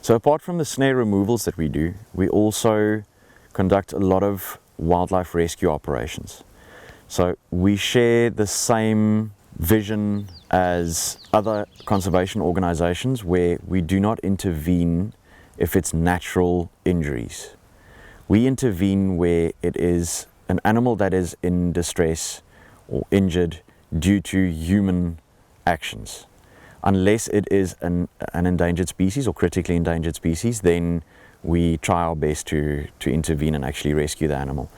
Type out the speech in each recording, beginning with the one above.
So apart from the snare removals that we do, we also conduct a lot of wildlife rescue operations. So we share the same vision as other conservation organizations, where we do not intervene if it's natural injuries. We intervene where it is an animal that is in distress or injured due to human actions. Unless it is an endangered species or critically endangered species, then we try our best to intervene and actually rescue the animal.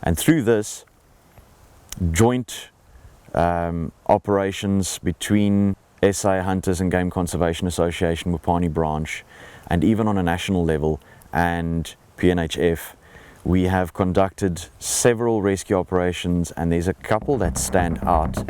And through this joint operations between SA Hunters and Game Conservation Association, Mupani branch, and even on a national level, and PNHF, we have conducted several rescue operations, and there's a couple that stand out.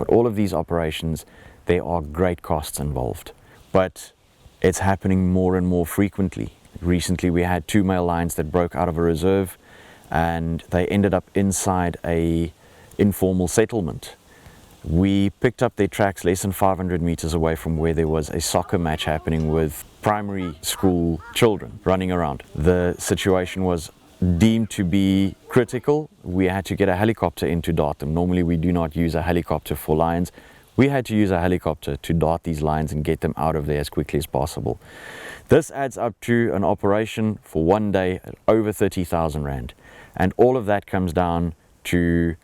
All of these operations, there are great costs involved, but it's happening more and more frequently. Recently we had 2 male lions that broke out of a reserve, and they ended up inside a informal settlement. We picked up their tracks less than 500 meters away from where there was a soccer match happening with primary school children running around. The situation was deemed to be critical. We had to get a helicopter in to dart them. Normally we do not use a helicopter for lions. We had to use a helicopter to dart these lions and get them out of there as quickly as possible. This adds up to an operation for one day at over 30,000 Rand. And all of that comes down to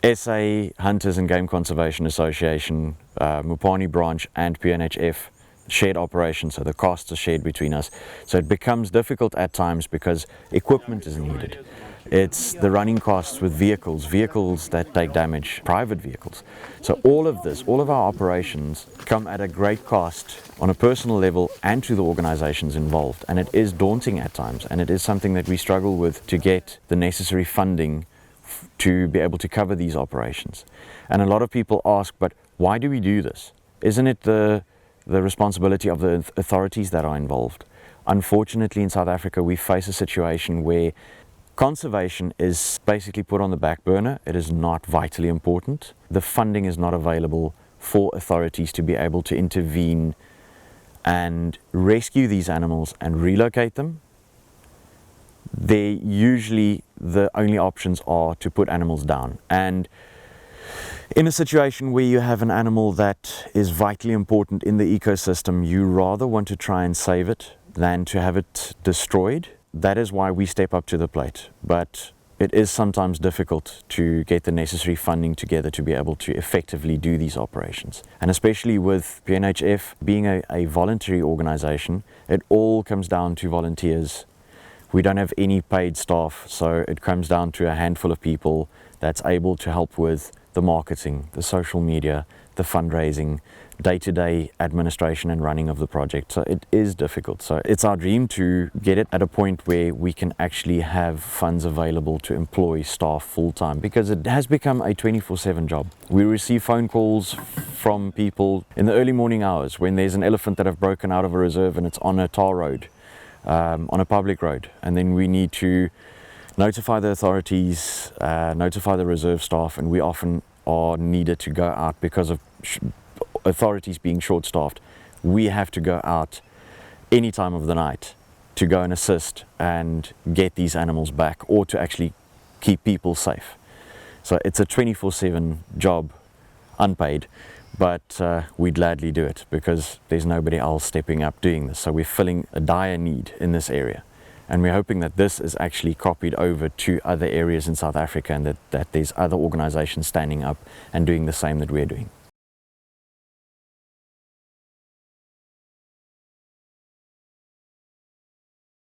SA Hunters and Game Conservation Association, Mupani branch and PNHF shared operations, so the costs are shared between us. So it becomes difficult at times because equipment is needed. It's the running costs with vehicles that take damage, private vehicles. So all of this, all of our operations come at a great cost on a personal level and to the organizations involved. And it is daunting at times, and it is something that we struggle with to get the necessary funding to be able to cover these operations. And a lot of people ask, but why do we do this? Isn't it the responsibility of the authorities that are involved? Unfortunately, in South Africa, we face a situation where conservation is basically put on the back burner. It is not vitally important. The funding is not available for authorities to be able to intervene and rescue these animals and relocate them. Usually the only options are to put animals down. And in a situation where you have an animal that is vitally important in the ecosystem, you rather want to try and save it than to have it destroyed. That is why we step up to the plate. But it is sometimes difficult to get the necessary funding together to be able to effectively do these operations. And especially with PNHF being a voluntary organization, it all comes down to volunteers. We don't have any paid staff, so it comes down to a handful of people that's able to help with the marketing, the social media, the fundraising, day-to-day administration and running of the project. So it is difficult. So it's our dream to get it at a point where we can actually have funds available to employ staff full-time, because it has become a 24/7 job. We receive phone calls from people in the early morning hours when there's an elephant that have broken out of a reserve and it's on a tar road. on a public road, and then we need to notify the authorities, notify the reserve staff, and we often are needed to go out because of authorities being short-staffed. We have to go out any time of the night to go and assist and get these animals back, or to actually keep people safe. So it's a 24/7 job, unpaid, but we gladly do it because there's nobody else stepping up doing this. So we're filling a dire need in this area, and we're hoping that this is actually copied over to other areas in South Africa, and that there's other organizations standing up and doing the same that we're doing.